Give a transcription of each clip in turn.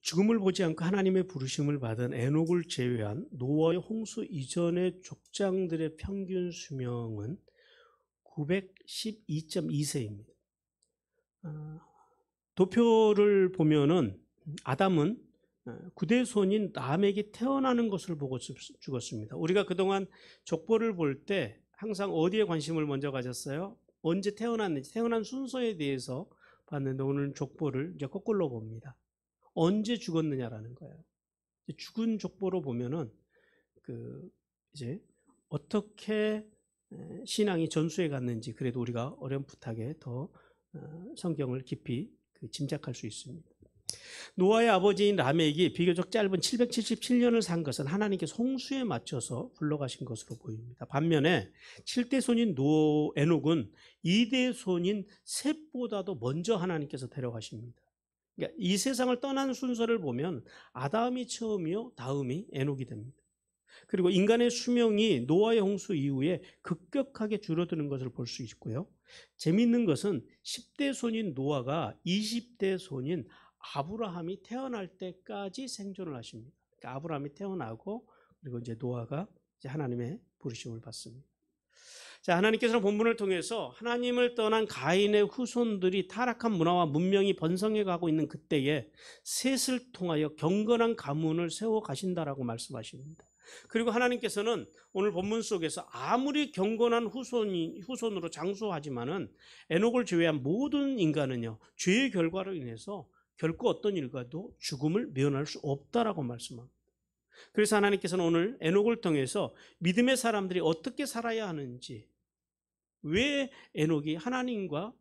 죽음을 보지 않고 하나님의 부르심을 받은 에녹을 제외한 노아의 홍수 이전의 족장들의 평균 수명은 912.2세입니다. 도표를 보면은 아담은 구대손인 람에게 태어나는 것을 보고 죽었습니다. 우리가 그동안 족보를 볼 때 항상 어디에 관심을 먼저 가졌어요? 언제 태어났는지, 태어난 순서에 대해서 봤는데 오늘은 족보를 이제 거꾸로 봅니다. 언제 죽었느냐라는 거예요. 죽은 족보로 보면은 이제 어떻게 신앙이 전수해 갔는지 그래도 우리가 어렴풋하게 더 성경을 깊이 짐작할 수 있습니다. 노아의 아버지인 라멕이 비교적 짧은 777년을 산 것은 하나님께서 홍수에 맞춰서 불러가신 것으로 보입니다. 반면에 7대 손인 에녹은 2대 손인 셋보다도 먼저 하나님께서 데려가십니다. 그러니까 이 세상을 떠난 순서를 보면 아담이 처음이요, 다음이 에녹이 됩니다. 그리고 인간의 수명이 노아의 홍수 이후에 급격하게 줄어드는 것을 볼 수 있고요. 재미있는 것은 10대 손인 노아가 20대 손인 아브라함이 태어날 때까지 생존을 하십니다. 그러니까 아브라함이 태어나고 그리고 이제 노아가 이제 하나님의 부르심을 받습니다. 자, 하나님께서는 본문을 통해서 하나님을 떠난 가인의 후손들이 타락한 문화와 문명이 번성해 가고 있는 그때에 셋을 통하여 경건한 가문을 세워 가신다라고 말씀하십니다. 그리고 하나님께서는 오늘 본문 속에서 아무리 경건한 후손으로 장수하지만은 에녹을 제외한 모든 인간은요, 죄의 결과로 인해서 결코 어떤 일과도 죽음을 면할 수 없다라고 말씀합니다. 그래서 하나님께서는 오늘 에녹을 통해서 믿음의 사람들이 어떻게 살아야 하는지, 왜 에녹이 하나님과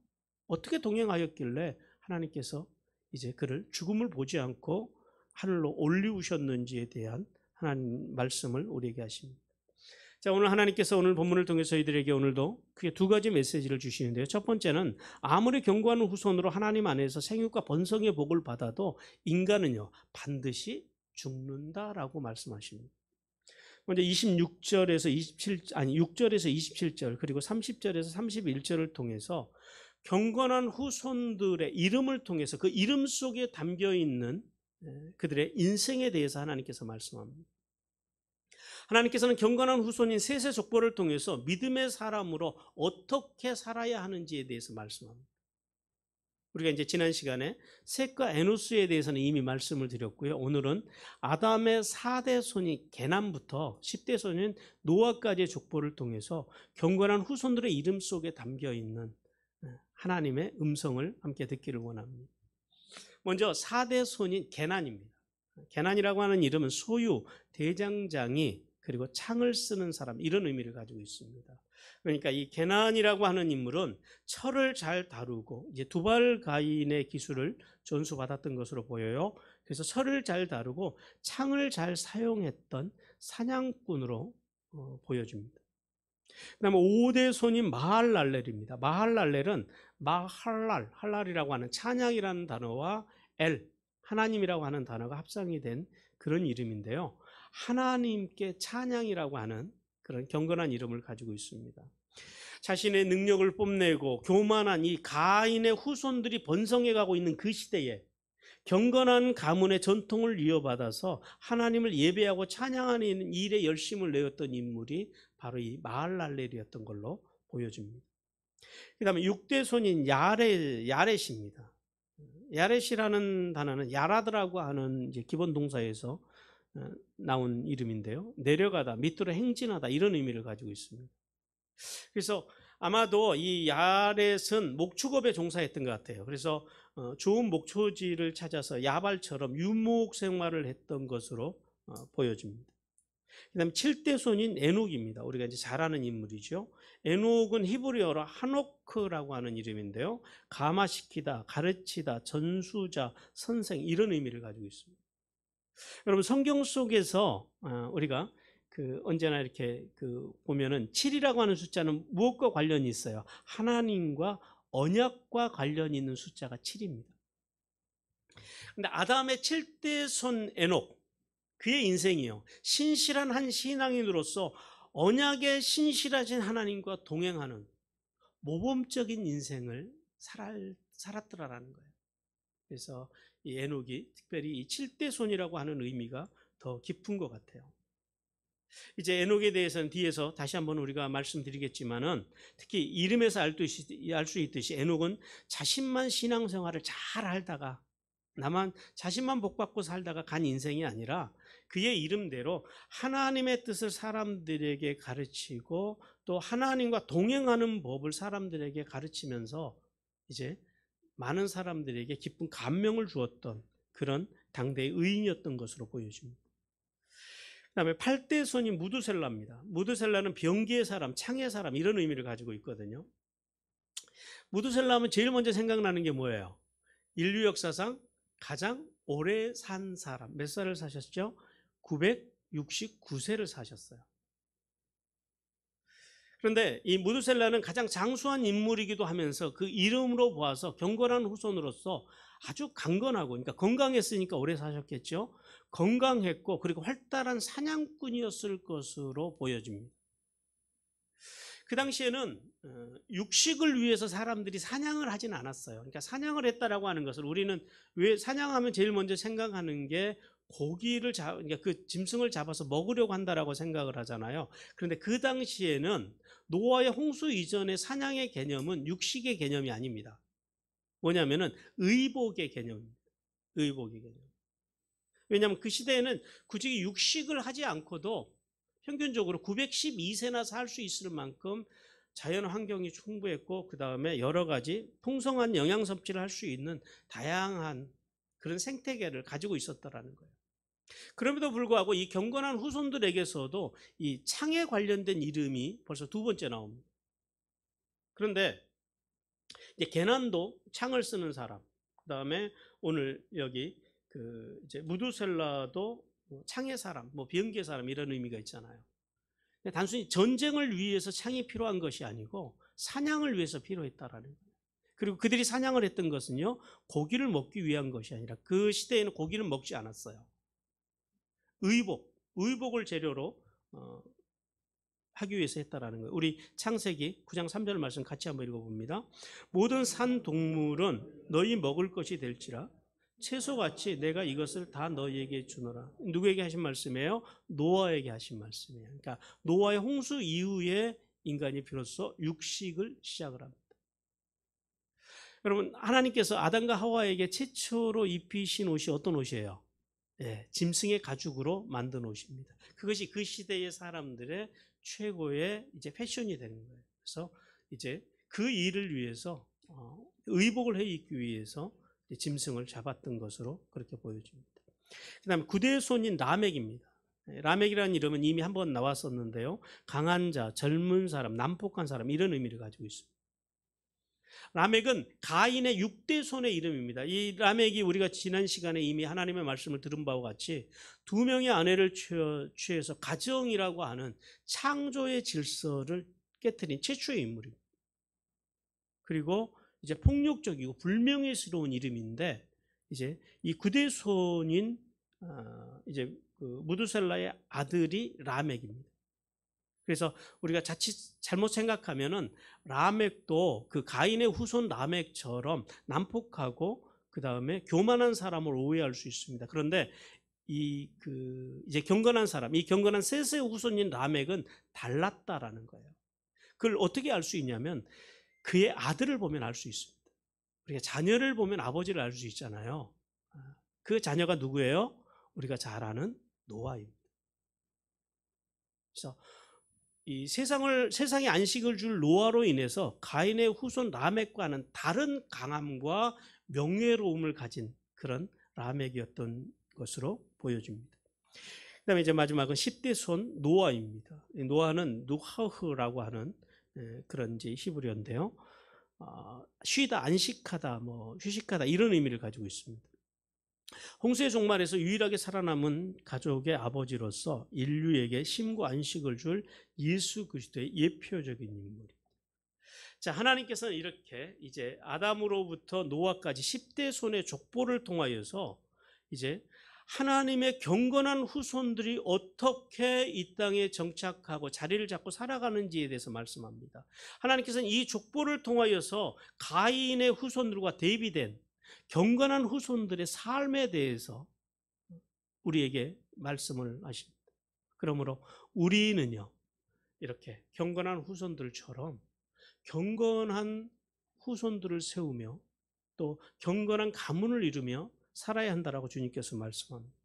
어떻게 동행하였길래 하나님께서 이제 그를 죽음을 보지 않고 하늘로 올리우셨는지에 대한 하나님 말씀을 우리에게 하십니다. 자, 오늘 하나님께서 오늘 본문을 통해서 저희들에게 오늘도 크게 두 가지 메시지를 주시는데요. 첫 번째는 아무리 견고한 후손으로 하나님 안에서 생육과 번성의 복을 받아도 인간은요 반드시 죽는다라고 말씀하십니다. 먼저 26절에서 6절에서 27절 그리고 30절에서 31절을 통해서 경건한 후손들의 이름을 통해서 그 이름 속에 담겨 있는 그들의 인생에 대해서 하나님께서 말씀합니다. 하나님께서는 경건한 후손인 셋의 족보를 통해서 믿음의 사람으로 어떻게 살아야 하는지에 대해서 말씀합니다. 우리가 이제 지난 시간에 셋과 에노스에 대해서는 이미 말씀을 드렸고요. 오늘은 아담의 4대 손인 게남부터 10대 손인 노아까지의 족보를 통해서 경건한 후손들의 이름 속에 담겨 있는 하나님의 음성을 함께 듣기를 원합니다. 먼저 4대 손인 게난입니다. 게난이라고 하는 이름은 소유, 대장장이, 그리고 창을 쓰는 사람, 이런 의미를 가지고 있습니다. 그러니까 이 게난이라고 하는 인물은 철을 잘 다루고 이제 두발가인의 기술을 전수받았던 것으로 보여요. 그래서 철을 잘 다루고 창을 잘 사용했던 사냥꾼으로 보여집니다. 그다음에 5대 손인 마할랄렐입니다. 마할랄렐은 할랄이라고 하는 찬양이라는 단어와 하나님이라고 하는 단어가 합성이 된 그런 이름인데요. 하나님께 찬양이라고 하는 그런 경건한 이름을 가지고 있습니다. 자신의 능력을 뽐내고 교만한 이 가인의 후손들이 번성해 가고 있는 그 시대에 경건한 가문의 전통을 이어받아서 하나님을 예배하고 찬양하는 일에 열심을 내었던 인물이 바로 이 마할랄렐이었던 걸로 보여집니다. 그 다음에 6대 손인 야렛입니다. 야렛이라는 단어는 야라드라고 하는 이제 기본 동사에서 나온 이름인데요. 내려가다, 밑으로 행진하다, 이런 의미를 가지고 있습니다. 그래서 아마도 이 야렛은 목축업에 종사했던 것 같아요. 그래서 좋은 목초지를 찾아서 야발처럼 유목 생활을 했던 것으로 보여집니다. 그 다음에 7대 손인 에녹입니다. 우리가 이제 잘 아는 인물이죠. 에녹은 히브리어로 하노크라고 하는 이름인데요. 감화시키다, 가르치다, 전수자, 선생, 이런 의미를 가지고 있습니다. 여러분, 성경 속에서 우리가 언제나 이렇게 보면은 7이라고 하는 숫자는 무엇과 관련이 있어요? 하나님과 언약과 관련이 있는 숫자가 7입니다. 근데 아담의 7대 손 에녹, 그의 인생이요, 신실한 한 신앙인으로서 언약에 신실하신 하나님과 동행하는 모범적인 인생을 살았더라라는 거예요. 그래서 이 에녹이 특별히 이 7대 손이라고 하는 의미가 더 깊은 것 같아요. 이제 에녹에 대해서는 뒤에서 다시 한번 우리가 말씀드리겠지만은 특히 이름에서 알 수 있듯이 에녹은 자신만 신앙생활을 잘 하다가 자신만 복받고 살다가 간 인생이 아니라 그의 이름대로 하나님의 뜻을 사람들에게 가르치고 또 하나님과 동행하는 법을 사람들에게 가르치면서 이제 많은 사람들에게 깊은 감명을 주었던 그런 당대의 의인이었던 것으로 보여집니다. 그다음에 8대 손이 무드셀라입니다. 무드셀라는 병기의 사람, 창의 사람 이런 의미를 가지고 있거든요. 무드셀라 하면 제일 먼저 생각나는 게 뭐예요? 인류 역사상 가장 오래 산 사람. 몇 살을 사셨죠? 969세를 사셨어요. 그런데 이 무드셀라는 가장 장수한 인물이기도 하면서 그 이름으로 보아서 경건한 후손으로서 아주 강건하고, 그러니까 건강했으니까 오래 사셨겠죠. 건강했고 그리고 활달한 사냥꾼이었을 것으로 보여집니다. 그 당시에는 육식을 위해서 사람들이 사냥을 하진 않았어요. 그러니까 사냥을 했다라고 하는 것을 우리는 왜 사냥하면 제일 먼저 생각하는 게 고기를 그러니까 그 짐승을 잡아서 먹으려고 한다라고 생각을 하잖아요. 그런데 그 당시에는 노아의 홍수 이전의 사냥의 개념은 육식의 개념이 아닙니다. 뭐냐면은 의복의 개념입니다. 의복의 개념. 왜냐하면 그 시대에는 굳이 육식을 하지 않고도 평균적으로 912세나 살 수 있을 만큼 자연 환경이 충분했고 그 다음에 여러 가지 풍성한 영양 섭취를 할 수 있는 다양한 그런 생태계를 가지고 있었다라는 거예요. 그럼에도 불구하고 이 경건한 후손들에게서도 이 창에 관련된 이름이 벌써 두 번째 나옵니다. 그런데 이제 게난도 창을 쓰는 사람, 그 다음에 오늘 여기 그 이제 무드셀라도 창의 사람, 비행기의 사람 이런 의미가 있잖아요. 단순히 전쟁을 위해서 창이 필요한 것이 아니고 사냥을 위해서 필요했다라는 거예요. 그리고 그들이 사냥을 했던 것은요, 고기를 먹기 위한 것이 아니라 그 시대에는 고기를 먹지 않았어요. 의복을 재료로 하기 위해서 했다라는 거예요. 우리 창세기 9장 3절 말씀 같이 한번 읽어봅니다. 모든 산 동물은 너희 먹을 것이 될지라 채소같이 내가 이것을 다 너희에게 주노라. 누구에게 하신 말씀이에요? 노아에게 하신 말씀이에요. 그러니까 노아의 홍수 이후에 인간이 비로소 육식을 시작을 합니다. 여러분, 하나님께서 아담과 하와에게 최초로 입히신 옷이 어떤 옷이에요? 네, 짐승의 가죽으로 만든 옷입니다. 그것이 그 시대의 사람들의 최고의 이제 패션이 되는 거예요. 그래서 이제 그 일을 위해서 의복을 해 입기 위해서 짐승을 잡았던 것으로 그렇게 보여집니다. 그 다음에 9대 손인 라멕입니다. 라멕이라는 이름은 이미 한번 나왔었는데요. 강한 자, 젊은 사람, 난폭한 사람 이런 의미를 가지고 있습니다. 라멕은 가인의 6대 손의 이름입니다. 이 라멕이 우리가 지난 시간에 이미 하나님의 말씀을 들은 바와 같이 두 명의 아내를 취해서 가정이라고 하는 창조의 질서를 깨트린 최초의 인물입니다. 그리고 이제 폭력적이고 불명예스러운 이름인데 이제 이 9대 손인 이제 그 무드셀라의 아들이 라멕입니다. 그래서 우리가 자칫 잘못 생각하면은 라멕도 그 가인의 후손 라멕처럼 난폭하고 그 다음에 교만한 사람을 오해할 수 있습니다. 그런데 이제 경건한 사람, 이 경건한 셋의 후손인 라멕은 달랐다라는 거예요. 그걸 어떻게 알 수 있냐면 그의 아들을 보면 알 수 있습니다. 우리가 자녀를 보면 아버지를 알 수 있잖아요. 그 자녀가 누구예요? 우리가 잘 아는 노아입니다. 그래서 이 세상에 안식을 줄 노아로 인해서 가인의 후손 라멕과는 다른 강함과 명예로움을 가진 그런 라멕이었던 것으로 보여집니다. 그다음에 이제 마지막은 10대 손 노아입니다. 노아는 누하흐라고 하는 그런 이제 히브리어인데요. 쉬다, 안식하다, 휴식하다 이런 의미를 가지고 있습니다. 홍수의 종말에서 유일하게 살아남은 가족의 아버지로서 인류에게 쉼과 안식을 줄 예수 그리스도의 예표적인 인물입니다. 자, 하나님께서는 이렇게 이제 아담으로부터 노아까지 10대 손의 족보를 통하여서 이제 하나님의 경건한 후손들이 어떻게 이 땅에 정착하고 자리를 잡고 살아가는지에 대해서 말씀합니다. 하나님께서는 이 족보를 통하여서 가인의 후손들과 대비된 경건한 후손들의 삶에 대해서 우리에게 말씀을 하십니다. 그러므로 우리는요, 이렇게 경건한 후손들처럼 경건한 후손들을 세우며 또 경건한 가문을 이루며 살아야 한다라고 주님께서 말씀합니다.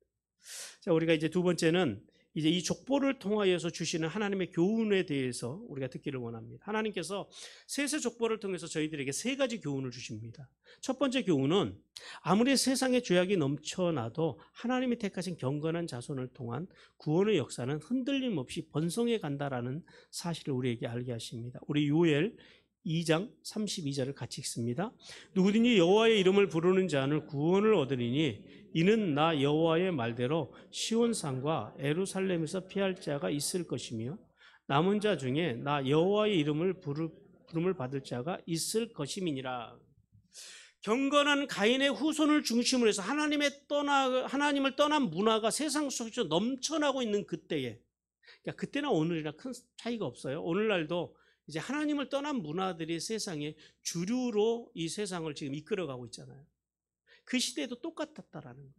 자, 우리가 이제 두 번째는 이제 이 족보를 통하여서 주시는 하나님의 교훈에 대해서 우리가 듣기를 원합니다. 하나님께서 셋의 족보를 통해서 저희들에게 세 가지 교훈을 주십니다. 첫 번째 교훈은 아무리 세상에 죄악이 넘쳐나도 하나님이 택하신 경건한 자손을 통한 구원의 역사는 흔들림 없이 번성해 간다라는 사실을 우리에게 알게 하십니다. 우리 요엘 2장 32절을 같이 읽습니다. 누구든지 여호와의 이름을 부르는 자는 구원을 얻으리니 이는 나 여호와의 말대로 시온산과 예루살렘에서 피할 자가 있을 것이며 남은 자 중에 나 여호와의 이름을 부름을 받을 자가 있을 것임이니라. 경건한 가인의 후손을 중심으로 해서 하나님을 떠난 문화가 세상 속에서 넘쳐나고 있는 그때에, 그러니까 그때나 오늘이나 큰 차이가 없어요. 오늘날도 이제 하나님을 떠난 문화들이 세상의 주류로 이 세상을 지금 이끌어가고 있잖아요. 그 시대에도 똑같았다라는 거예요.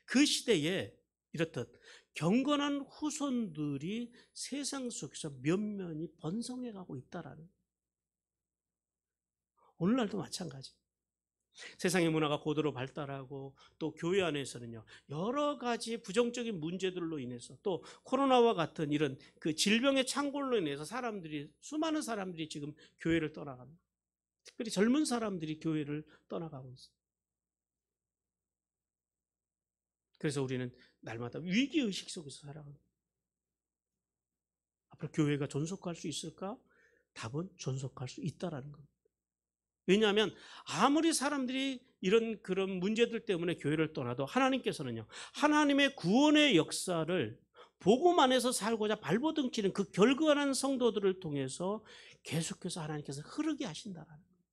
그 시대에 이렇듯 경건한 후손들이 세상 속에서 면면이 번성해가고 있다라는 거예요. 오늘날도 마찬가지. 세상의 문화가 고도로 발달하고 또 교회 안에서는요, 여러 가지 부정적인 문제들로 인해서 또 코로나와 같은 이런 그 질병의 창궐로 인해서 수많은 사람들이 지금 교회를 떠나갑니다. 특별히 젊은 사람들이 교회를 떠나가고 있어요. 그래서 우리는 날마다 위기의식 속에서 살아갑니다. 앞으로 교회가 존속할 수 있을까? 답은 존속할 수 있다라는 겁니다. 왜냐하면 아무리 사람들이 그런 문제들 때문에 교회를 떠나도 하나님께서는요, 하나님의 구원의 역사를 복음 안에서 살고자 발버둥치는 그 결건한 성도들을 통해서 계속해서 하나님께서 흐르게 하신다라는 거예요.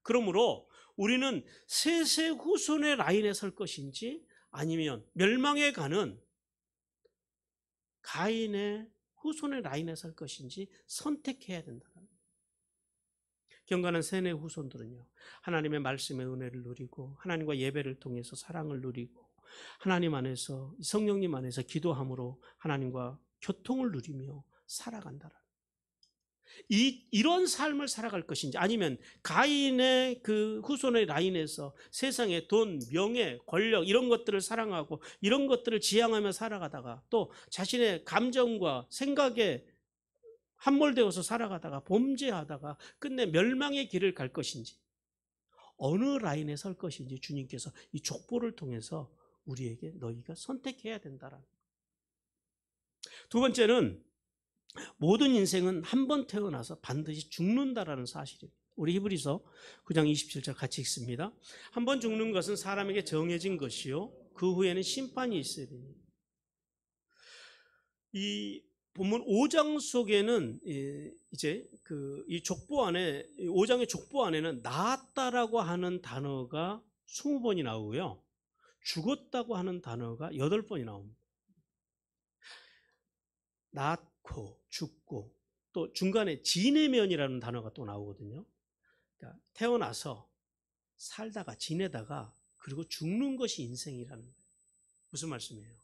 그러므로 우리는 셋의 후손의 라인에 설 것인지 아니면 멸망에 가는 가인의 후손의 라인에 설 것인지 선택해야 된다. 경건한 세뇌 후손들은요, 하나님의 말씀의 은혜를 누리고 하나님과 예배를 통해서 사랑을 누리고 하나님 안에서 성령님 안에서 기도함으로 하나님과 교통을 누리며 살아간다라는, 이런 삶을 살아갈 것인지 아니면 가인의 그 후손의 라인에서 세상의 돈, 명예, 권력 이런 것들을 사랑하고 이런 것들을 지향하며 살아가다가 또 자신의 감정과 생각에 함몰되어서 살아가다가 범죄하다가 끝내 멸망의 길을 갈 것인지, 어느 라인에 설 것인지 주님께서 이 족보를 통해서 우리에게 너희가 선택해야 된다라는. 두 번째는 모든 인생은 한 번 태어나서 반드시 죽는다라는 사실입니다. 우리 히브리서 9장 27절 같이 읽습니다. 한 번 죽는 것은 사람에게 정해진 것이요 그 후에는 심판이 있어야 됩니다. 이 본문 5장 속에는 이제 이 족보 안에 5장의 족보 안에는 낳았다라고 하는 단어가 20번이 나오고요. 죽었다고 하는 단어가 8번이 나옵니다. 낳고 죽고 또 중간에 지내면이라는 단어가 또 나오거든요. 그러니까 태어나서 살다가 지내다가 그리고 죽는 것이 인생이라는 거예요. 무슨 말씀이에요?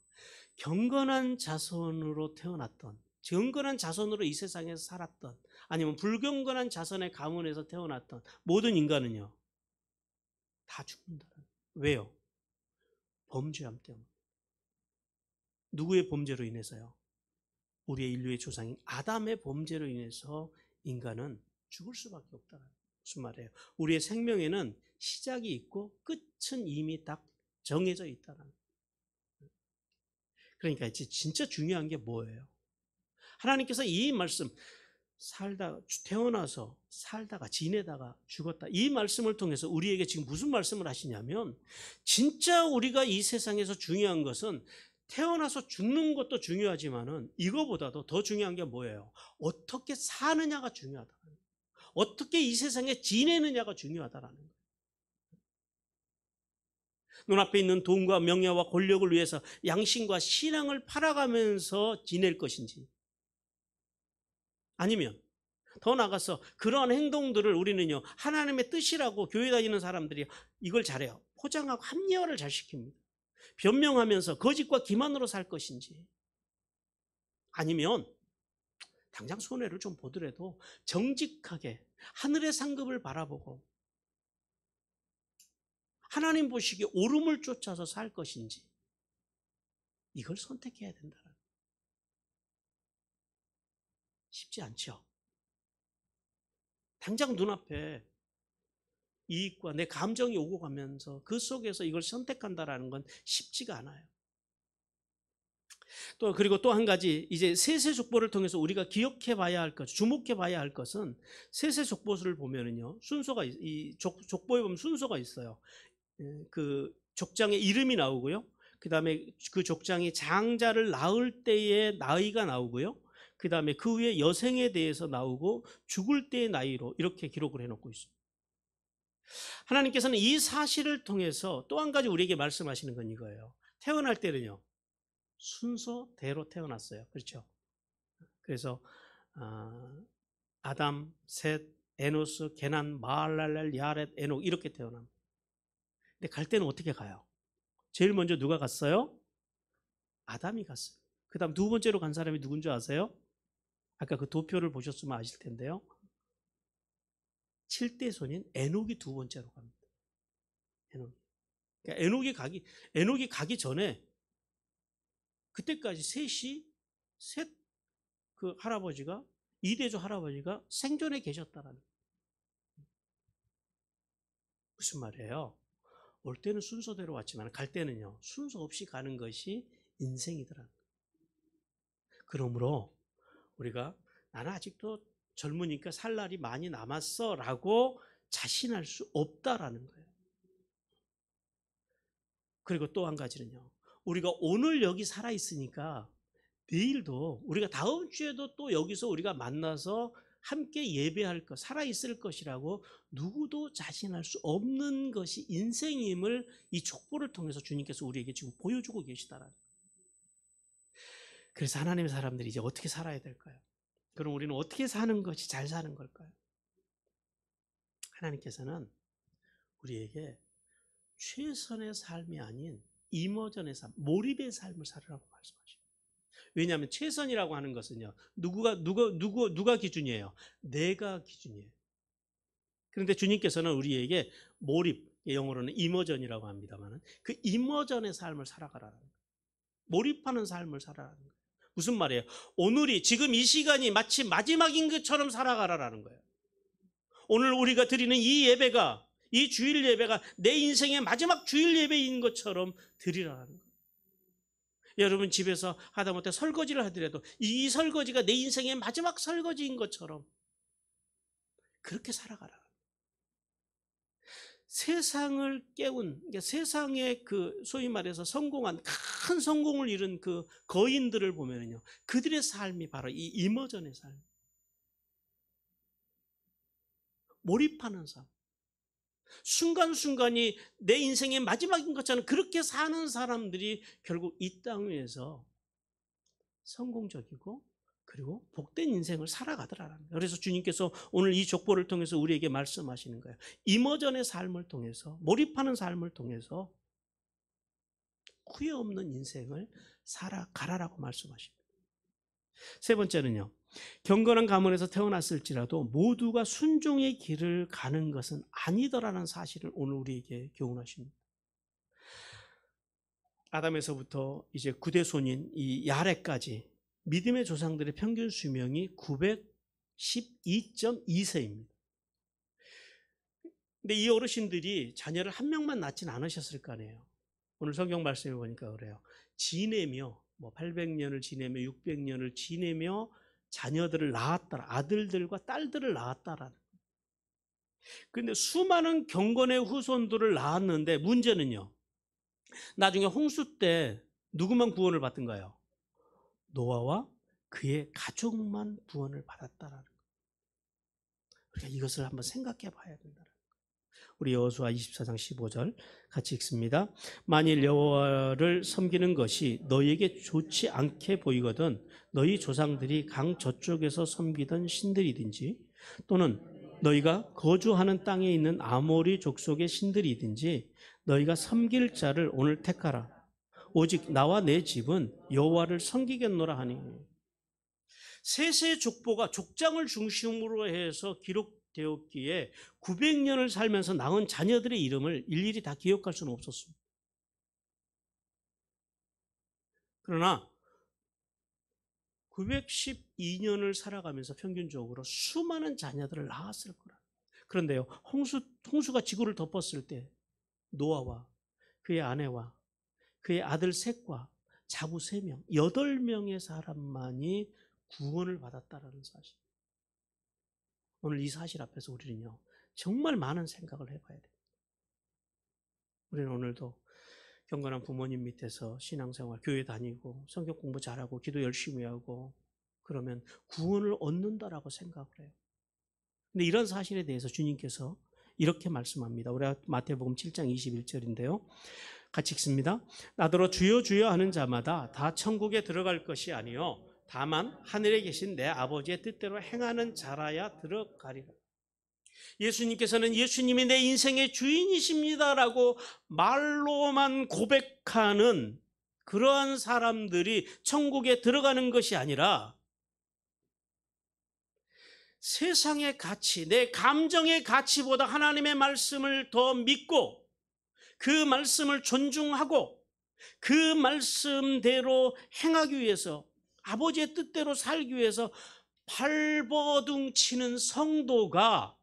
경건한 자손으로 태어났던, 경건한 자손으로 이 세상에서 살았던, 아니면 불경건한 자손의 가문에서 태어났던 모든 인간은요, 다 죽는다는 거예요. 왜요? 범죄함 때문에. 누구의 범죄로 인해서요? 우리의 인류의 조상인 아담의 범죄로 인해서 인간은 죽을 수밖에 없다는 거예요. 무슨 말이에요? 우리의 생명에는 시작이 있고 끝은 이미 딱 정해져 있다는 거예요. 그러니까 이제 진짜 중요한 게 뭐예요? 하나님께서 이 말씀, 태어나서 살다가 지내다가 죽었다, 이 말씀을 통해서 우리에게 지금 무슨 말씀을 하시냐면, 진짜 우리가 이 세상에서 중요한 것은 태어나서 죽는 것도 중요하지만은 이거보다도 더 중요한 게 뭐예요? 어떻게 사느냐가 중요하다. 어떻게 이 세상에 지내느냐가 중요하다라는 거예요. 눈앞에 있는 돈과 명예와 권력을 위해서 양심과 신앙을 팔아가면서 지낼 것인지, 아니면 더 나아가서 그러한 행동들을 우리는요, 하나님의 뜻이라고 교회 다니는 사람들이 이걸 잘해요. 포장하고 합리화를 잘 시킵니다. 변명하면서 거짓과 기만으로 살 것인지, 아니면 당장 손해를 좀 보더라도 정직하게 하늘의 상급을 바라보고 하나님 보시기에 옳음을 쫓아서 살 것인지, 이걸 선택해야 된다. 쉽지 않죠. 당장 눈앞에 이익과 내 감정이 오고 가면서 그 속에서 이걸 선택한다라는 건 쉽지가 않아요. 그리고 또 한 가지, 이제 세세족보를 통해서 우리가 기억해 봐야 할 것, 주목해 봐야 할 것은, 세세족보를 보면은요, 순서가, 이 족보에 보면 순서가 있어요. 그 족장의 이름이 나오고요. 그 다음에 그 족장이 장자를 낳을 때의 나이가 나오고요. 그 다음에 그 후에 여생에 대해서 나오고 죽을 때의 나이로 이렇게 기록을 해놓고 있습니다. 하나님께서는 이 사실을 통해서 또 한 가지 우리에게 말씀하시는 건 이거예요. 태어날 때는요, 순서대로 태어났어요. 그렇죠? 그래서 아담, 셋, 에노스, 게난, 마할랄렐, 야렛, 에녹 이렇게 태어납니다. 근데 갈 때는 어떻게 가요? 제일 먼저 누가 갔어요? 아담이 갔어요. 그 다음 두 번째로 간 사람이 누군 줄 아세요? 아까 그 도표를 보셨으면 아실 텐데요. 7대 손인 에녹이 두 번째로 갑니다. 에녹이. 그러니까 에녹이 가기 전에 그때까지 셋 그 할아버지가, 이대조 할아버지가 생존에 계셨다라는. 무슨 말이에요? 올 때는 순서대로 왔지만 갈 때는요, 순서 없이 가는 것이 인생이더라. 그러므로 우리가 나는 아직도 젊으니까 살 날이 많이 남았어 라고 자신할 수 없다라는 거예요. 그리고 또 한 가지는요, 우리가 오늘 여기 살아있으니까 내일도, 우리가 다음 주에도 또 여기서 우리가 만나서 함께 예배할 것, 살아있을 것이라고 누구도 자신할 수 없는 것이 인생임을 이 족보를 통해서 주님께서 우리에게 지금 보여주고 계시다라는. 그래서 하나님의 사람들이 이제 어떻게 살아야 될까요? 그럼 우리는 어떻게 사는 것이 잘 사는 걸까요? 하나님께서는 우리에게 최선의 삶이 아닌 이머전의 삶, 몰입의 삶을 살으라고 말씀하십니다. 왜냐하면 최선이라고 하는 것은요, 누가 기준이에요? 내가 기준이에요. 그런데 주님께서는 우리에게 몰입, 영어로는 이머전이라고 합니다만, 그 이머전의 삶을 살아가라는 거예요. 몰입하는 삶을 살아가라는 거예요. 무슨 말이에요? 오늘이, 지금 이 시간이 마치 마지막인 것처럼 살아가라는 거예요. 오늘 우리가 드리는 이 예배가, 이 주일 예배가 내 인생의 마지막 주일 예배인 것처럼 드리라는 거예요. 여러분 집에서 하다못해 설거지를 하더라도 이 설거지가 내 인생의 마지막 설거지인 것처럼 그렇게 살아가라. 세상을 깨운, 그러니까 세상의 그 소위 말해서 성공한, 큰 성공을 이룬 그 거인들을 보면요, 그들의 삶이 바로 이 이머전의 삶, 몰입하는 삶, 순간순간이 내 인생의 마지막인 것처럼 그렇게 사는 사람들이 결국 이 땅 위에서 성공적이고 그리고 복된 인생을 살아가더라는 거예요. 그래서 주님께서 오늘 이 족보를 통해서 우리에게 말씀하시는 거예요. 이머전의 삶을 통해서, 몰입하는 삶을 통해서 후회 없는 인생을 살아가라라고 말씀하십니다. 세 번째는요, 경건한 가문에서 태어났을지라도 모두가 순종의 길을 가는 것은 아니더라는 사실을 오늘 우리에게 교훈하십니다. 아담에서부터 이제 9대 손인 이 야렛까지 믿음의 조상들의 평균 수명이 912.2세입니다. 근데 이 어르신들이 자녀를 한 명만 낳지는 않으셨을 거 아니에요. 오늘 성경 말씀을 보니까 그래요. 지내며 800년을 지내며 600년을 지내며 자녀들을 낳았다. 아들들과 딸들을 낳았다라는. 그런데 수많은 경건의 후손들을 낳았는데 문제는요, 나중에 홍수 때 누구만 구원을 받던가요? 노아와 그의 가족만 구원을 받았다라는 거예요. 우리가 이것을 한번 생각해 봐야 된다는 거예요. 우리 여호수아 24장 15절 같이 읽습니다. 만일 여호와를 섬기는 것이 너희에게 좋지 않게 보이거든 너희 조상들이 강 저쪽에서 섬기던 신들이든지 또는 너희가 거주하는 땅에 있는 아모리 족속의 신들이든지 너희가 섬길 자를 오늘 택하라. 오직 나와 내 집은 여호와를 섬기겠노라 하니. 셋의 족보가 족장을 중심으로 해서 기록되었기에 900년을 살면서 낳은 자녀들의 이름을 일일이 다 기억할 수는 없었습니다. 그러나 912년을 살아가면서 평균적으로 수많은 자녀들을 낳았을 거라. 그런데요, 홍수가 지구를 덮었을 때 노아와 그의 아내와 그의 아들 셋과 자부 3명, 8명의 사람만이 구원을 받았다라는 사실. 오늘 이 사실 앞에서 우리는요, 정말 많은 생각을 해봐야 됩니다. 우리는 오늘도 경건한 부모님 밑에서 신앙생활, 교회 다니고 성경 공부 잘하고 기도 열심히 하고 그러면 구원을 얻는다라고 생각을 해요. 근데 이런 사실에 대해서 주님께서 이렇게 말씀합니다. 우리 마태복음 7장 21절인데요. 같이 읽습니다. 나더러 주여 주여 하는 자마다 다 천국에 들어갈 것이 아니요 다만 하늘에 계신 내 아버지의 뜻대로 행하는 자라야 들어가리라. 예수님께서는 예수님이 내 인생의 주인이십니다라고 말로만 고백하는 그러한 사람들이 천국에 들어가는 것이 아니라 세상의 가치, 내 감정의 가치보다 하나님의 말씀을 더 믿고 그 말씀을 존중하고 그 말씀대로 행하기 위해서 아버지의 뜻대로 살기 위해서 발버둥치는 성도가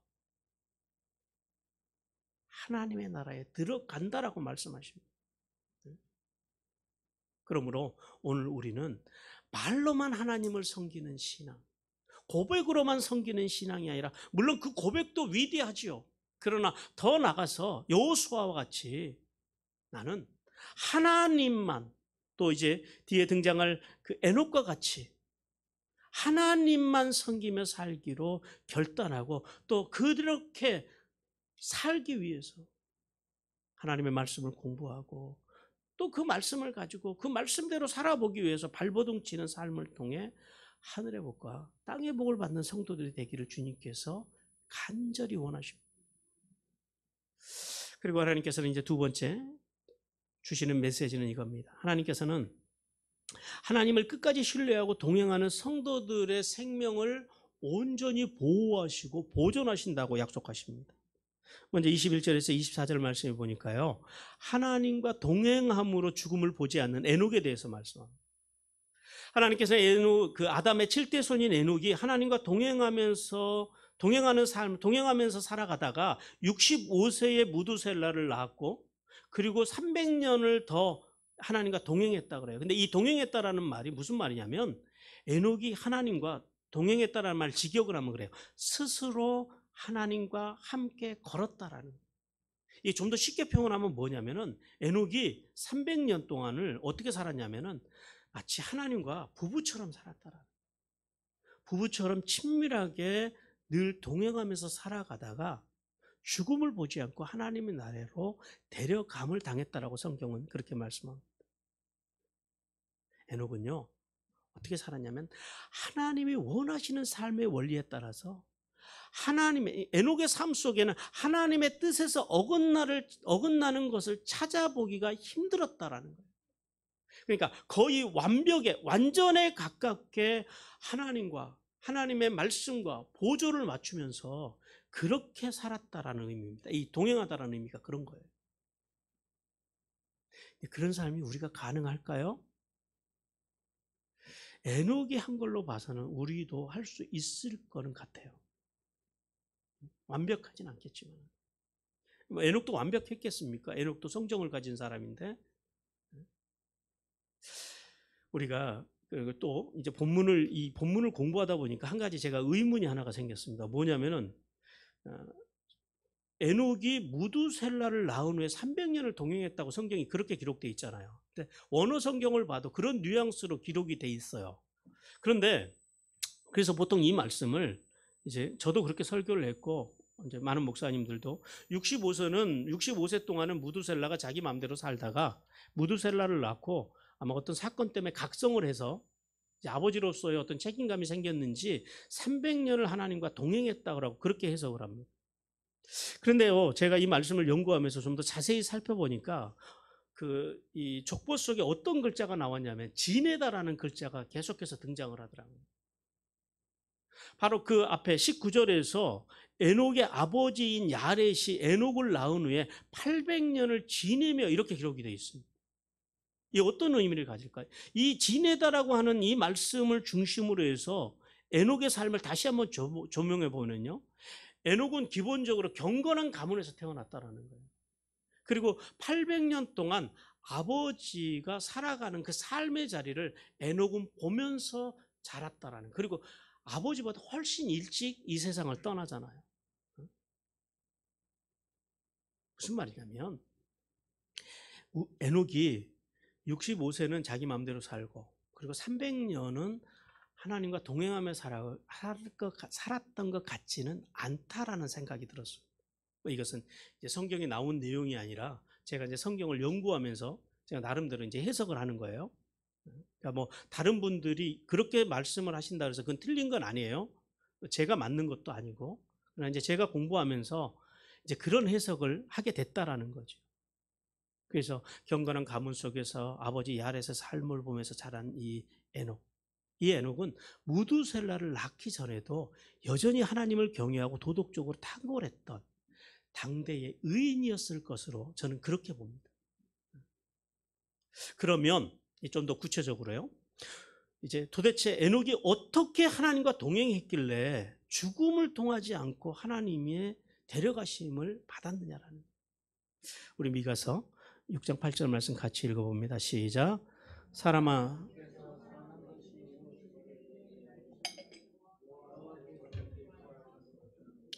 하나님의 나라에 들어간다라고 말씀하십니다. 그러므로 오늘 우리는 말로만 하나님을 섬기는 신앙, 고백으로만 섬기는 신앙이 아니라 물론 그 고백도 위대하지요. 그러나 더 나가서 여호수아와 같이 나는 하나님만, 또 이제 뒤에 등장할 그 에녹과 같이 하나님만 섬기며 살기로 결단하고 또 그렇게 살기 위해서 하나님의 말씀을 공부하고 또 그 말씀을 가지고 그 말씀대로 살아보기 위해서 발버둥치는 삶을 통해 하늘의 복과 땅의 복을 받는 성도들이 되기를 주님께서 간절히 원하십니다. 그리고 하나님께서는 이제 두 번째 주시는 메시지는 이겁니다. 하나님께서는 하나님을 끝까지 신뢰하고 동행하는 성도들의 생명을 온전히 보호하시고 보존하신다고 약속하십니다. 먼저 21절에서 24절 말씀을 보니까요, 하나님과 동행함으로 죽음을 보지 않는 에녹에 대해서 말씀합니다. 하나님께서 그 아담의 7대 손인 에녹이 하나님과 동행하면서 살아가다가 65세에 무두셀라를 낳았고, 그리고 300년을 더 하나님과 동행했다 그래요. 근데 이 동행했다라는 말이 무슨 말이냐면, 에녹이 하나님과 동행했다라는 말 직역을 하면 그래요. 스스로 하나님과 함께 걸었다라는. 이게 좀 더 쉽게 표현하면 뭐냐면은, 에녹이 300년 동안을 어떻게 살았냐면은 마치 하나님과 부부처럼 살았다라는. 부부처럼 친밀하게 늘 동행하면서 살아가다가 죽음을 보지 않고 하나님의 나라로 데려감을 당했다라고 성경은 그렇게 말씀합니다. 에녹은요, 어떻게 살았냐면 하나님이 원하시는 삶의 원리에 따라서 에녹의 삶 속에는 하나님의 뜻에서 어긋나는 것을 찾아보기가 힘들었다라는 거예요. 그러니까 거의 완전에 가깝게 하나님과 하나님의 말씀과 보조를 맞추면서 그렇게 살았다라는 의미입니다. 이 동행하다라는 의미가 그런 거예요. 그런 삶이 우리가 가능할까요? 에녹이 한 걸로 봐서는 우리도 할 수 있을 거는 같아요. 완벽하진 않겠지만. 에녹도 완벽했겠습니까? 에녹도 성정을 가진 사람인데. 우리가 또 이제 이 본문을 공부하다 보니까 한 가지 제가 의문이 하나가 생겼습니다. 뭐냐면은 에녹이 무두셀라를 낳은 후에 300년을 동행했다고 성경이 그렇게 기록되어 있잖아요. 근데 원어 성경을 봐도 그런 뉘앙스로 기록이 돼 있어요. 그런데 그래서 보통 이 말씀을 이제 저도 그렇게 설교를 했고 이제 많은 목사님들도 65세 동안은 무두셀라가 자기 마음대로 살다가 무두셀라를 낳고 아마 어떤 사건 때문에 각성을 해서 아버지로서의 어떤 책임감이 생겼는지 300년을 하나님과 동행했다고 그렇게 해석을 합니다. 그런데요, 제가 이 말씀을 연구하면서 좀 더 자세히 살펴보니까 이 족보 속에 어떤 글자가 나왔냐면 지네다라는 글자가 계속해서 등장을 하더라고요. 바로 그 앞에 19절에서 에녹의 아버지인 야렛이 에녹을 낳은 후에 800년을 지내며 이렇게 기록이 되어 있습니다. 이 어떤 의미를 가질까요? 이 지내다라고 하는 이 말씀을 중심으로 해서 에녹의 삶을 다시 한번 조명해 보면요, 에녹은 기본적으로 경건한 가문에서 태어났다라는 거예요. 그리고 800년 동안 아버지가 살아가는 그 삶의 자리를 에녹은 보면서 자랐다라는, 그리고 아버지보다 훨씬 일찍 이 세상을 떠나잖아요. 무슨 말이냐면 에녹이 65세는 자기 마음대로 살고, 그리고 300년은 하나님과 동행하며 살았던 것 같지는 않다라는 생각이 들었습니다. 이것은 이제 성경에 나온 내용이 아니라 제가 이제 성경을 연구하면서 제가 나름대로 이제 해석을 하는 거예요. 그러니까 뭐 다른 분들이 그렇게 말씀을 하신다 그래서 그건 틀린 건 아니에요. 제가 맞는 것도 아니고, 그러나 이제 제가 공부하면서 이제 그런 해석을 하게 됐다라는 거죠. 그래서 경건한 가문 속에서 아버지 야렛의 삶을 보면서 자란 이 에녹. 이 에녹은 무두셀라를 낳기 전에도 여전히 하나님을 경외하고 도덕적으로 탁월했던 당대의 의인이었을 것으로 저는 그렇게 봅니다. 그러면 좀 더 구체적으로요, 이제 도대체 에녹이 어떻게 하나님과 동행했길래 죽음을 통하지 않고 하나님의 데려가심을 받았느냐라는, 우리 미가서 6장 8절 말씀 같이 읽어봅니다. 시작. 사람아,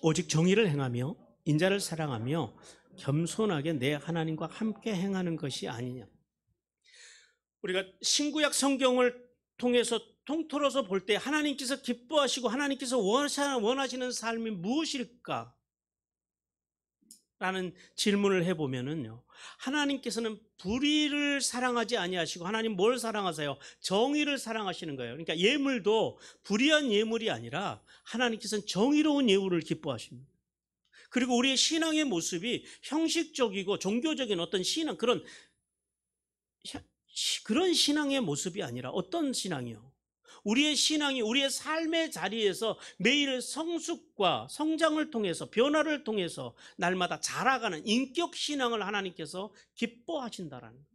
오직 정의를 행하며 인자를 사랑하며 겸손하게 내 하나님과 함께 행하는 것이 아니냐. 우리가 신구약 성경을 통해서 통틀어서 볼 때 하나님께서 기뻐하시고 하나님께서 원하시는 삶이 무엇일까? 라는 질문을 해보면은요, 하나님께서는 불의를 사랑하지 아니하시고, 하나님 뭘 사랑하세요? 정의를 사랑하시는 거예요. 그러니까 예물도 불의한 예물이 아니라 하나님께서는 정의로운 예물을 기뻐하십니다. 그리고 우리의 신앙의 모습이 형식적이고 종교적인 어떤 신앙, 그런 신앙의 모습이 아니라 어떤 신앙이요? 우리의 신앙이 우리의 삶의 자리에서 매일 성숙과 성장을 통해서, 변화를 통해서 날마다 자라가는 인격 신앙을 하나님께서 기뻐하신다라는 거예요.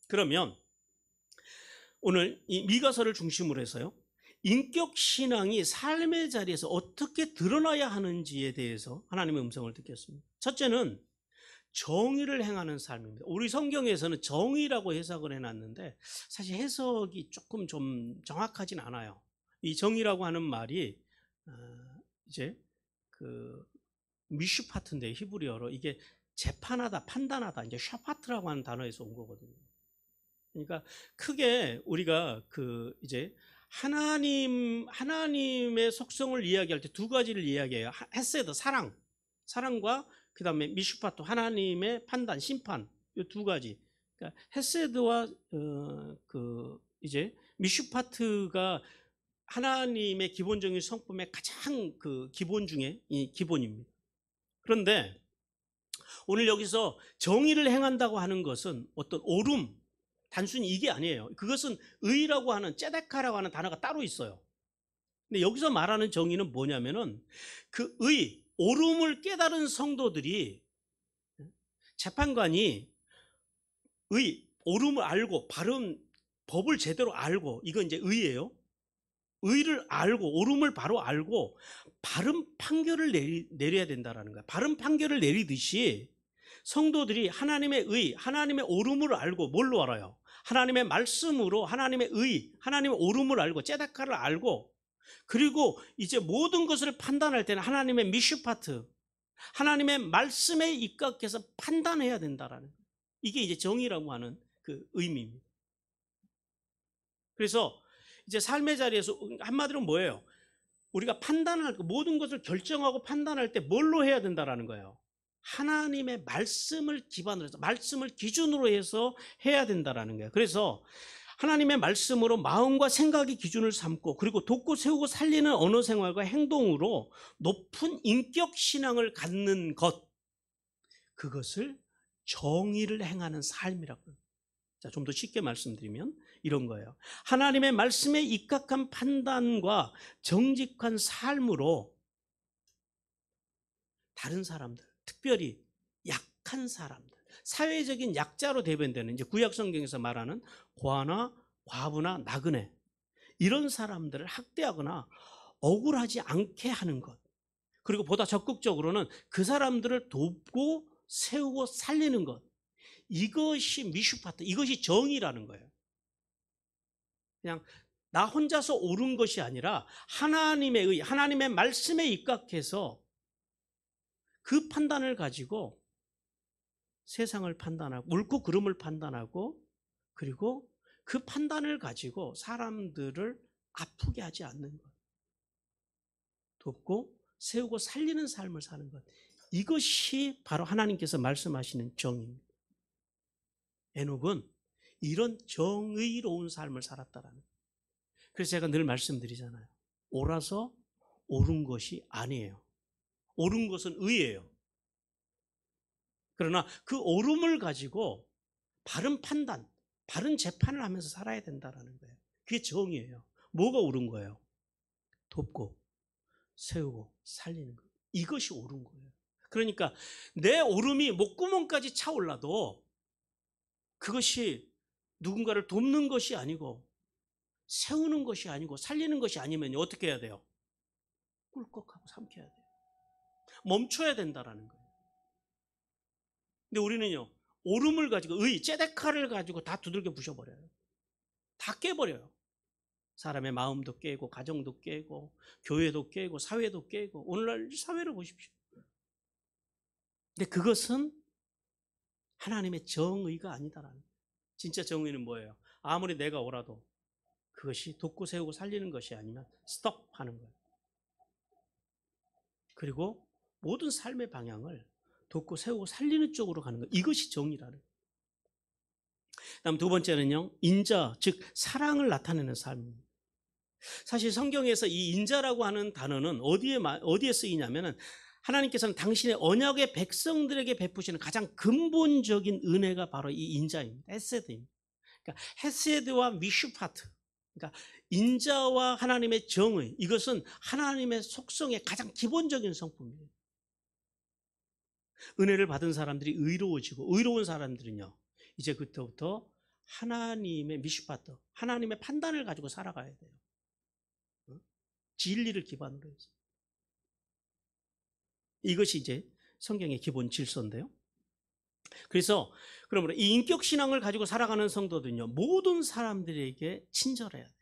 그러면 오늘 이 미가서를 중심으로 해서요, 인격 신앙이 삶의 자리에서 어떻게 드러나야 하는지에 대해서 하나님의 음성을 듣겠습니다. 첫째는 정의를 행하는 삶입니다. 우리 성경에서는 정의라고 해석을 해놨는데 사실 해석이 조금 좀 정확하진 않아요. 이 정의라고 하는 말이 이제 그 미슈파트인데, 히브리어로 이게 재판하다, 판단하다, 이제 샤파트라고 하는 단어에서 온 거거든요. 그러니까 크게 우리가 이제 하나님의 속성을 이야기할 때 두 가지를 이야기해요. 헤세드, 사랑과 그 다음에 미슈파트, 하나님의 판단, 심판, 이 두 가지. 그러니까 헤세드와 이제 미슈파트가 하나님의 기본적인 성품의 가장 기본 중에 이 기본입니다. 그런데 오늘 여기서 정의를 행한다고 하는 것은 어떤 옳음, 단순히 이게 아니에요. 그것은 의라고 하는, 째데카라고 하는 단어가 따로 있어요. 근데 여기서 말하는 정의는 뭐냐면은 그 옳음을 깨달은 성도들이, 재판관이 옳음을 알고 바른 법을 제대로 알고, 이건 이제 의예요. 의를 알고 옳음을 바로 알고 바른 판결을 내려야 된다라는 거야. 바른 판결을 내리듯이 성도들이 하나님의 하나님의 옳음을 알고, 뭘로 알아요? 하나님의 말씀으로 하나님의 하나님의 옳음을 알고, 째다카를 알고, 그리고 이제 모든 것을 판단할 때는 하나님의 미슈파트, 하나님의 말씀에 입각해서 판단해야 된다라는 거예요. 이게 이제 정의라고 하는 그 의미입니다. 그래서 이제 삶의 자리에서 한마디로 뭐예요? 우리가 판단할 모든 것을 결정하고 판단할 때 뭘로 해야 된다라는 거예요. 하나님의 말씀을 기반으로 해서, 말씀을 기준으로 해서 해야 된다라는 거예요. 그래서 하나님의 말씀으로 마음과 생각의 기준을 삼고, 그리고 돕고 세우고 살리는 언어 생활과 행동으로 높은 인격 신앙을 갖는 것, 그것을 정의를 행하는 삶이라고 합니다. 자, 좀 더 쉽게 말씀드리면 이런 거예요. 하나님의 말씀에 입각한 판단과 정직한 삶으로 다른 사람들, 특별히 약한 사람들, 사회적인 약자로 대변되는, 이제 구약 성경에서 말하는 고아나 과부나 나그네, 이런 사람들을 학대하거나 억울하지 않게 하는 것, 그리고 보다 적극적으로는 그 사람들을 돕고 세우고 살리는 것, 이것이 미슈파트, 이것이 정의라는 거예요. 그냥 나 혼자서 옳은 것이 아니라 하나님의 의, 하나님의 말씀에 입각해서 그 판단을 가지고 세상을 판단하고, 옳고 그름을 판단하고, 그리고 그 판단을 가지고 사람들을 아프게 하지 않는 것, 돕고 세우고 살리는 삶을 사는 것, 이것이 바로 하나님께서 말씀하시는 정의입니다. 에녹은 이런 정의로운 삶을 살았다라는 거예요. 그래서 제가 늘 말씀드리잖아요. 옳아서 옳은 것이 아니에요. 옳은 것은 의예요. 그러나 그 옳음을 가지고 바른 판단, 바른 재판을 하면서 살아야 된다는 거예요. 그게 정의예요. 뭐가 옳은 거예요? 돕고 세우고 살리는 것, 이것이 옳은 거예요. 그러니까 내 옳음이 목구멍까지 차올라도 그것이 누군가를 돕는 것이 아니고 세우는 것이 아니고 살리는 것이 아니면 어떻게 해야 돼요? 꿀꺽하고 삼켜야 돼요. 멈춰야 된다라는 거예요. 근데 우리는요, 옳음을 가지고, 제데카를 가지고 다 두들겨 부셔버려요. 다 깨버려요. 사람의 마음도 깨고, 가정도 깨고, 교회도 깨고, 사회도 깨고. 오늘날 사회를 보십시오. 근데 그것은 하나님의 정의가 아니다라는 거예요. 진짜 정의는 뭐예요? 아무리 내가 옳아도 그것이 돕고 세우고 살리는 것이 아니면 스톱 하는 거예요. 그리고 모든 삶의 방향을 돕고 세우고 살리는 쪽으로 가는 것, 이것이 정의라는 거예요. 다음 두 번째는요, 인자, 즉 사랑을 나타내는 삶입니다. 사실 성경에서 이 인자라고 하는 단어는 어디에 쓰이냐면은, 하나님께서는 당신의 언약의 백성들에게 베푸시는 가장 근본적인 은혜가 바로 이 인자입니다. 헤세드입니다. 그러니까 헤세드와 미슈파트, 그러니까 인자와 하나님의 정의, 이것은 하나님의 속성의 가장 기본적인 성품이에요. 은혜를 받은 사람들이 의로워지고, 의로운 사람들은요, 이제 그때부터 하나님의 미슈파트, 하나님의 판단을 가지고 살아가야 돼요. 진리를 기반으로 해서. 이것이 이제 성경의 기본 질서인데요. 그래서 그러므로 이 인격 신앙을 가지고 살아가는 성도들은요, 모든 사람들에게 친절해야 돼요.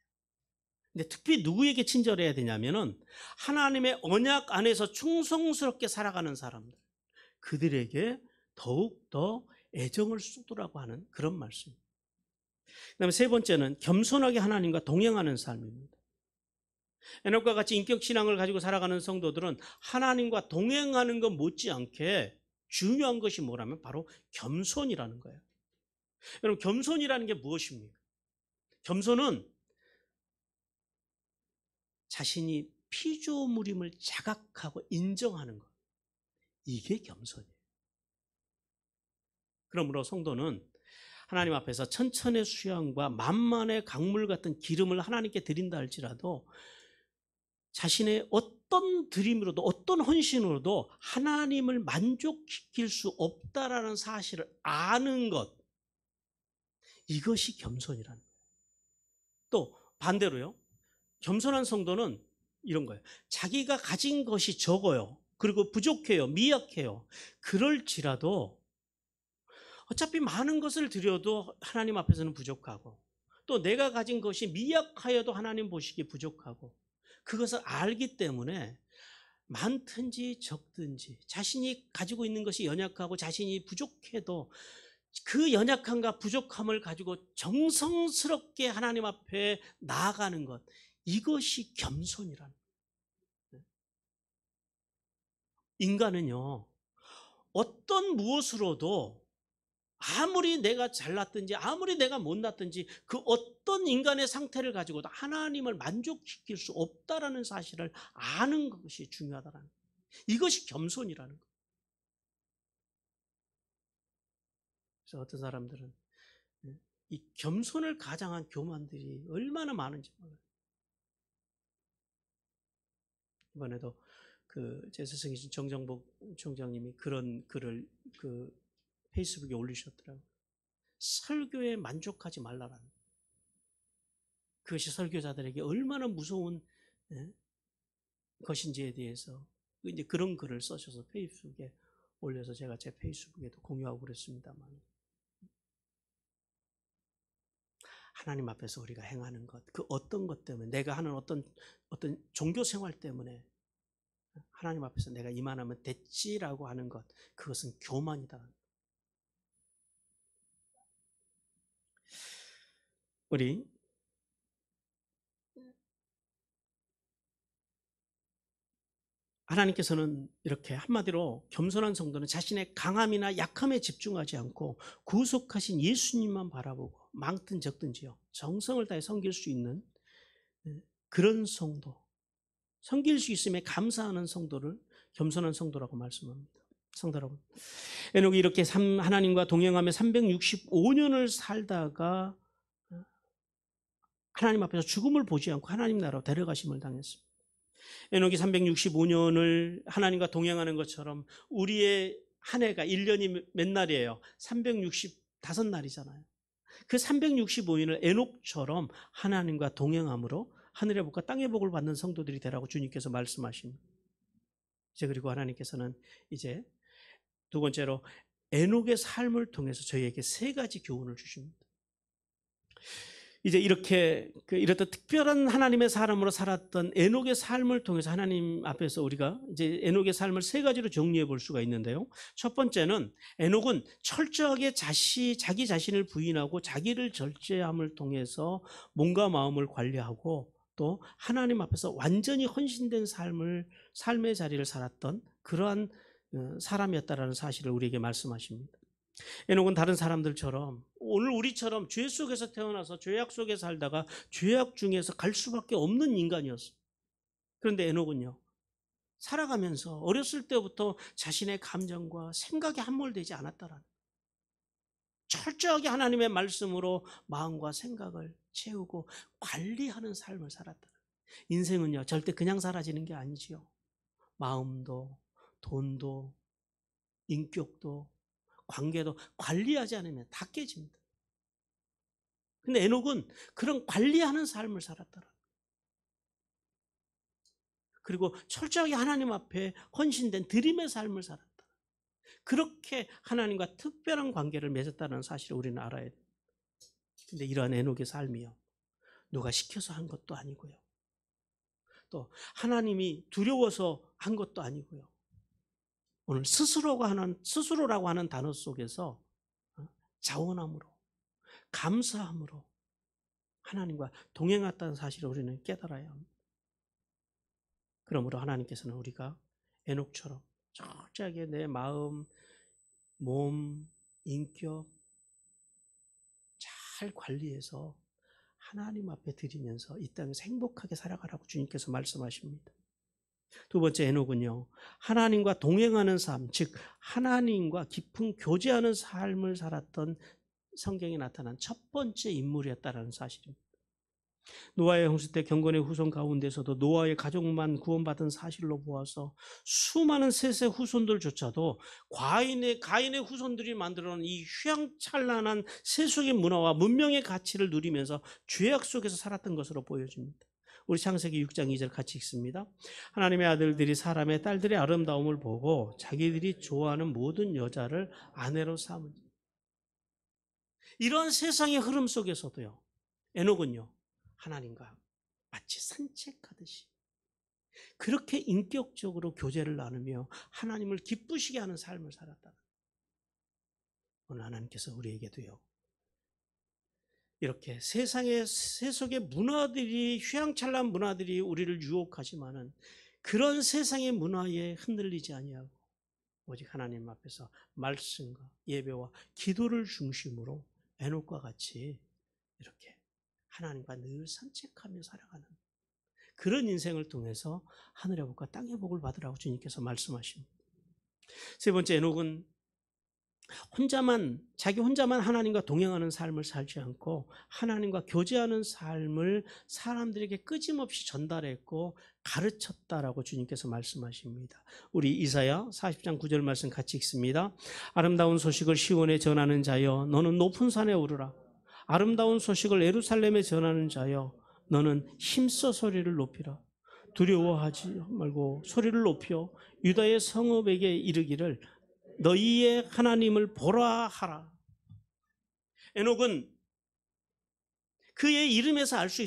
근데 특히 누구에게 친절해야 되냐면은 하나님의 언약 안에서 충성스럽게 살아가는 사람들, 그들에게 더욱 더 애정을 쏟으라고 하는 그런 말씀입니다. 그다음에 세 번째는 겸손하게 하나님과 동행하는 삶입니다. 에녹과 같이 인격 신앙을 가지고 살아가는 성도들은 하나님과 동행하는 것 못지않게 중요한 것이 뭐라면 바로 겸손이라는 거예요. 여러분, 겸손이라는 게 무엇입니까? 겸손은 자신이 피조물임을 자각하고 인정하는 것, 이게 겸손이에요. 그러므로 성도는 하나님 앞에서 천천의 수양과 만만의 강물 같은 기름을 하나님께 드린다 할지라도 자신의 어떤 드림으로도 어떤 헌신으로도 하나님을 만족시킬 수 없다라는 사실을 아는 것, 이것이 겸손이라는 거예요. 또 반대로요, 겸손한 성도는 이런 거예요. 자기가 가진 것이 적어요. 그리고 부족해요. 미약해요. 그럴지라도 어차피 많은 것을 드려도 하나님 앞에서는 부족하고, 또 내가 가진 것이 미약하여도 하나님 보시기에 부족하고, 그것을 알기 때문에 많든지 적든지 자신이 가지고 있는 것이 연약하고 자신이 부족해도 그 연약함과 부족함을 가지고 정성스럽게 하나님 앞에 나아가는 것, 이것이 겸손이라는 거예요. 인간은요, 어떤 무엇으로도 아무리 내가 잘났든지 아무리 내가 못났든지 그 어떤 인간의 상태를 가지고도 하나님을 만족시킬 수 없다라는 사실을 아는 것이 중요하다라는 거예요. 이것이 겸손이라는 거예요. 그래서 어떤 사람들은 이 겸손을 가장한 교만들이 얼마나 많은지 몰라요. 이번에도 제 스승이신 정정복 총장님이 그런 글을 페이스북에 올리셨더라고요. 설교에 만족하지 말라라는. 그것이 설교자들에게 얼마나 무서운 것인지에 대해서 이제 그런 글을 써셔서 페이스북에 올려서 제가 제 페이스북에도 공유하고 그랬습니다만, 하나님 앞에서 우리가 행하는 것, 그 어떤 것 때문에, 내가 하는 어떤 종교 생활 때문에 하나님 앞에서 내가 이만하면 됐지라고 하는 것, 그것은 교만이다. 우리 하나님께서는 이렇게 한마디로 겸손한 성도는 자신의 강함이나 약함에 집중하지 않고 구속하신 예수님만 바라보고 많든 적든지요, 정성을 다해 섬길 수 있는 그런 성도, 섬길 수 있음에 감사하는 성도를 겸손한 성도라고 말씀합니다. 성도라고. 에녹이 이렇게 하나님과 동행하며 365년을 살다가 하나님 앞에서 죽음을 보지 않고 하나님 나라로 데려가심을 당했습니다. 에녹이 365년을 하나님과 동행하는 것처럼 우리의 한 해가 1년이 몇 날이에요? 365날이잖아요. 그 365년을 에녹처럼 하나님과 동행함으로 하늘의 복과 땅의 복을 받는 성도들이 되라고 주님께서 말씀하십니다. 이제 그리고 하나님께서는 이제 두 번째로 에녹의 삶을 통해서 저희에게 세 가지 교훈을 주십니다. 이제 이렇듯 특별한 하나님의 사람으로 살았던 에녹의 삶을 통해서 하나님 앞에서 우리가 이제 에녹의 삶을 세 가지로 정리해 볼 수가 있는데요. 첫 번째는 에녹은 철저하게 자기 자신을 부인하고 자기를 절제함을 통해서 몸과 마음을 관리하고 또 하나님 앞에서 완전히 헌신된 삶의 자리를 살았던 그러한 사람이었다라는 사실을 우리에게 말씀하십니다. 에녹은 다른 사람들처럼 오늘 우리처럼 죄 속에서 태어나서 죄악 속에 살다가 죄악 중에서 갈 수밖에 없는 인간이었어요. 그런데 에녹은요, 살아가면서 어렸을 때부터 자신의 감정과 생각에 함몰되지 않았다라는, 철저하게 하나님의 말씀으로 마음과 생각을 채우고 관리하는 삶을 살았다. 인생은요, 절대 그냥 사라지는 게 아니지요. 마음도 돈도 인격도 관계도 관리하지 않으면 다 깨집니다. 근데 에녹은 그런 관리하는 삶을 살았더라. 그리고 철저하게 하나님 앞에 헌신된 드림의 삶을 살았다. 그렇게 하나님과 특별한 관계를 맺었다는 사실을 우리는 알아야 돼요. 근데 이러한 에녹의 삶이요, 누가 시켜서 한 것도 아니고요, 또 하나님이 두려워서 한 것도 아니고요, 오늘 스스로라고 하는 단어 속에서 자원함으로, 감사함으로 하나님과 동행했다는 사실을 우리는 깨달아야 합니다. 그러므로 하나님께서는 우리가 에녹처럼 철저하게 내 마음, 몸, 인격 잘 관리해서 하나님 앞에 드리면서 이 땅에서 행복하게 살아가라고 주님께서 말씀하십니다. 두 번째, 에녹은요, 하나님과 동행하는 삶, 즉 하나님과 깊은 교제하는 삶을 살았던 성경에 나타난 첫 번째 인물이었다는 사실입니다. 노아의 홍수 때 경건의 후손 가운데서도 노아의 가족만 구원받은 사실로 보아서 수많은 셋의 후손들조차도 가인의 후손들이 만들어놓은 이 휘황찬란한 세속의 문화와 문명의 가치를 누리면서 죄악 속에서 살았던 것으로 보여집니다. 우리 창세기 6장 2절 같이 읽습니다. 하나님의 아들들이 사람의 딸들의 아름다움을 보고 자기들이 좋아하는 모든 여자를 아내로 삼으니. 이런 세상의 흐름 속에서도요, 에녹은요, 하나님과 마치 산책하듯이 그렇게 인격적으로 교제를 나누며 하나님을 기쁘시게 하는 삶을 살았다. 오늘 하나님께서 우리에게도요, 이렇게 세속의 문화들이, 휘황찬란한 문화들이 우리를 유혹하지만은 그런 세상의 문화에 흔들리지 아니하고 오직 하나님 앞에서 말씀과 예배와 기도를 중심으로 에녹과 같이 이렇게 하나님과 늘 산책하며 살아가는 그런 인생을 통해서 하늘의 복과 땅의 복을 받으라고 주님께서 말씀하십니다. 세 번째, 에녹은 자기 혼자만 하나님과 동행하는 삶을 살지 않고 하나님과 교제하는 삶을 사람들에게 끊임없이 전달했고 가르쳤다라고 주님께서 말씀하십니다. 우리 이사야 40장 9절 말씀 같이 읽습니다. 아름다운 소식을 시온에 전하는 자여 너는 높은 산에 오르라. 아름다운 소식을 예루살렘에 전하는 자여 너는 힘써 소리를 높이라. 두려워하지 말고 소리를 높여 유다의 성읍에게 이르기를 너희의 하나님을 보라 하라. 에녹은 그의 이름에서 알 수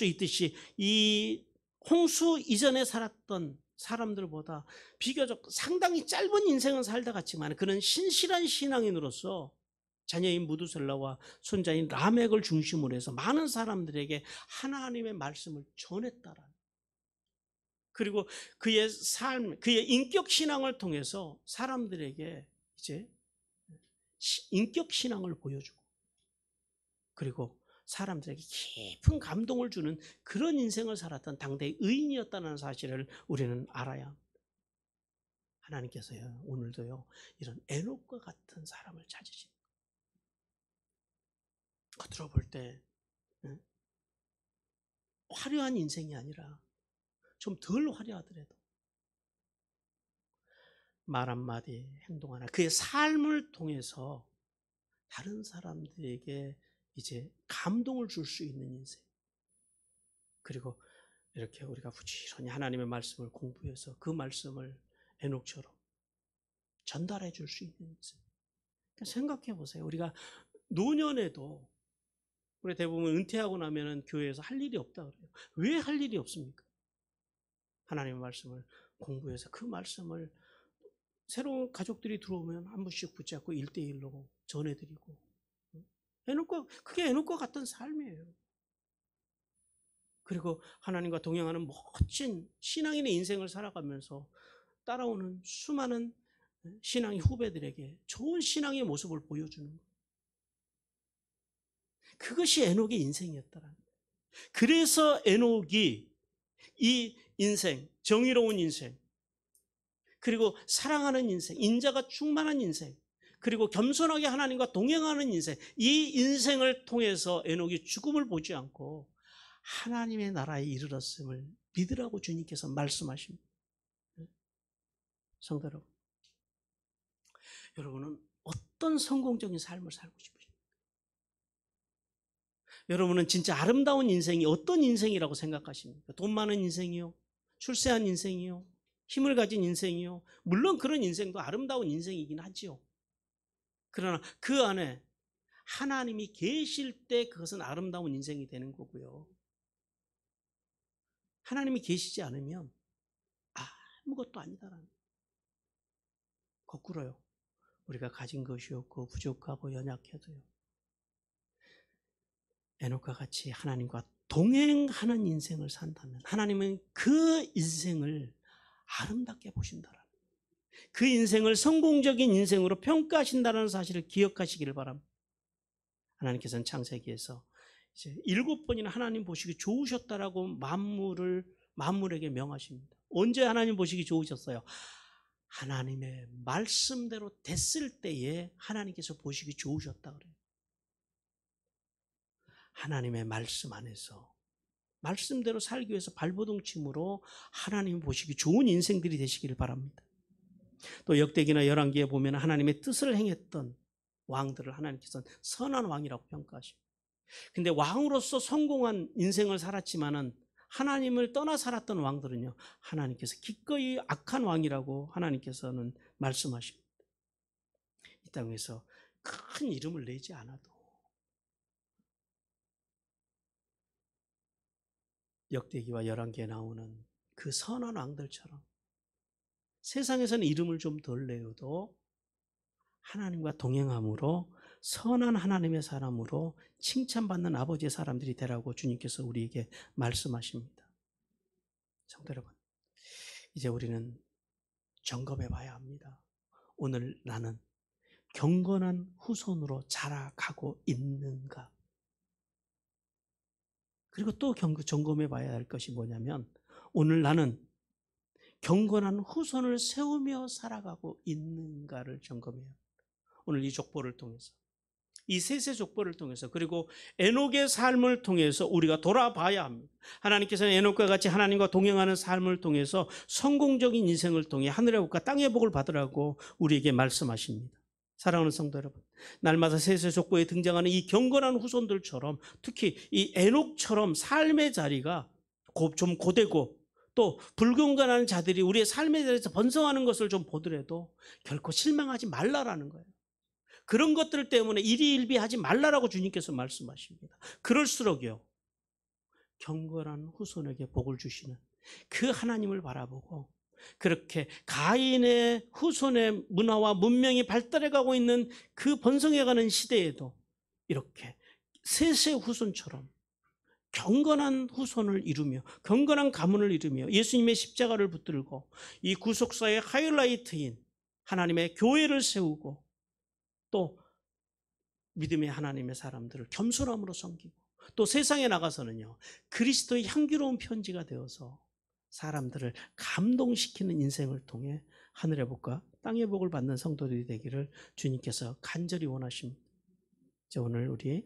있듯이 이 홍수 이전에 살았던 사람들보다 비교적 상당히 짧은 인생을 살다 갔지만 그는 신실한 신앙인으로서 자녀인 무두셀라와 손자인 라멕을 중심으로 해서 많은 사람들에게 하나님의 말씀을 전했다라는, 그리고 그의 삶, 그의 인격 신앙을 통해서 사람들에게 이제 인격 신앙을 보여주고, 그리고 사람들에게 깊은 감동을 주는 그런 인생을 살았던 당대의 의인이었다는 사실을 우리는 알아야 합니다. 하나님께서요, 오늘도요, 이런 에녹과 같은 사람을 찾으신, 겉으로 볼 때 화려한 인생이 아니라 좀 덜 화려하더라도 말 한마디, 행동 하나, 그의 삶을 통해서 다른 사람들에게 이제 감동을 줄 수 있는 인생, 그리고 이렇게 우리가 부지런히 하나님의 말씀을 공부해서 그 말씀을 에녹처럼 전달해 줄 수 있는 인생. 그러니까 생각해 보세요. 우리가 노년에도 우리 대부분 은퇴하고 나면은 교회에서 할 일이 없다 그래요. 왜 할 일이 없습니까? 하나님의 말씀을 공부해서 그 말씀을 새로운 가족들이 들어오면 한 번씩 붙잡고 1대1로 전해드리고, 그게 에녹과 같은 삶이에요. 그리고 하나님과 동행하는 멋진 신앙인의 인생을 살아가면서 따라오는 수많은 신앙의 후배들에게 좋은 신앙의 모습을 보여주는 것. 그것이 에녹의 인생이었다라는 거예요. 그래서 에녹이 이 인생, 정의로운 인생, 그리고 사랑하는 인생, 인자가 충만한 인생, 그리고 겸손하게 하나님과 동행하는 인생, 이 인생을 통해서 에녹이 죽음을 보지 않고 하나님의 나라에 이르렀음을 믿으라고 주님께서 말씀하십니다. 성도 여러분, 여러분은 어떤 성공적인 삶을 살고 싶으십니까? 여러분은 진짜 아름다운 인생이 어떤 인생이라고 생각하십니까? 돈 많은 인생이요? 출세한 인생이요? 힘을 가진 인생이요? 물론 그런 인생도 아름다운 인생이긴 하지요. 그러나 그 안에 하나님이 계실 때 그것은 아름다운 인생이 되는 거고요. 하나님이 계시지 않으면 아무것도 아니다라는 거예요. 거꾸로요. 우리가 가진 것이 없고 부족하고 연약해도요, 에녹과 같이 하나님과 동행하는 인생을 산다면 하나님은 그 인생을 아름답게 보신다라는, 그 인생을 성공적인 인생으로 평가하신다는 사실을 기억하시기를 바랍니다. 하나님께서는 창세기에서 이제 7번이나 하나님 보시기 좋으셨다라고 만물에게 명하십니다. 언제 하나님 보시기 좋으셨어요? 하나님의 말씀대로 됐을 때에 하나님께서 보시기 좋으셨다 그래요. 하나님의 말씀 안에서 말씀대로 살기 위해서 발버둥침으로 하나님 보시기 좋은 인생들이 되시기를 바랍니다. 또 역대기나 열왕기에 보면 하나님의 뜻을 행했던 왕들을 하나님께서는 선한 왕이라고 평가하십니다. 근데 왕으로서 성공한 인생을 살았지만은 하나님을 떠나 살았던 왕들은요, 하나님께서 기꺼이 악한 왕이라고 하나님께서는 말씀하십니다. 이 땅에서 큰 이름을 내지 않아도 역대기와 열왕기에 나오는 그 선한 왕들처럼 세상에서는 이름을 좀 덜 내어도 하나님과 동행함으로 선한 하나님의 사람으로 칭찬받는 아버지의 사람들이 되라고 주님께서 우리에게 말씀하십니다. 성도 여러분, 이제 우리는 점검해 봐야 합니다. 오늘 나는 경건한 후손으로 자라가고 있는가? 그리고 또 점검해 봐야 할 것이 뭐냐면 오늘 나는 경건한 후손을 세우며 살아가고 있는가를 점검해야 합니다. 오늘 이 족보를 통해서, 이 셋의 족보를 통해서, 그리고 에녹의 삶을 통해서 우리가 돌아봐야 합니다. 하나님께서는 에녹과 같이 하나님과 동행하는 삶을 통해서 성공적인 인생을 통해 하늘의 복과 땅의 복을 받으라고 우리에게 말씀하십니다. 사랑하는 성도 여러분, 날마다 셋의 족보에 등장하는 이 경건한 후손들처럼, 특히 이 에녹처럼 삶의 자리가 좀 고되고 또 불경건한 자들이 우리의 삶의 자리에서 번성하는 것을 좀 보더라도 결코 실망하지 말라라는 거예요. 그런 것들 때문에 일희일비하지 말라라고 주님께서 말씀하십니다. 그럴수록요, 경건한 후손에게 복을 주시는 그 하나님을 바라보고, 그렇게 가인의 후손의 문화와 문명이 발달해가고 있는 그 번성해가는 시대에도 이렇게 셋의 후손처럼 경건한 후손을 이루며 경건한 가문을 이루며 예수님의 십자가를 붙들고 이 구속사의 하이라이트인 하나님의 교회를 세우고 또 믿음의 하나님의 사람들을 겸손함으로 섬기고 또 세상에 나가서는요, 그리스도의 향기로운 편지가 되어서 사람들을 감동시키는 인생을 통해 하늘의 복과 땅의 복을 받는 성도들이 되기를 주님께서 간절히 원하십니다. 오늘 우리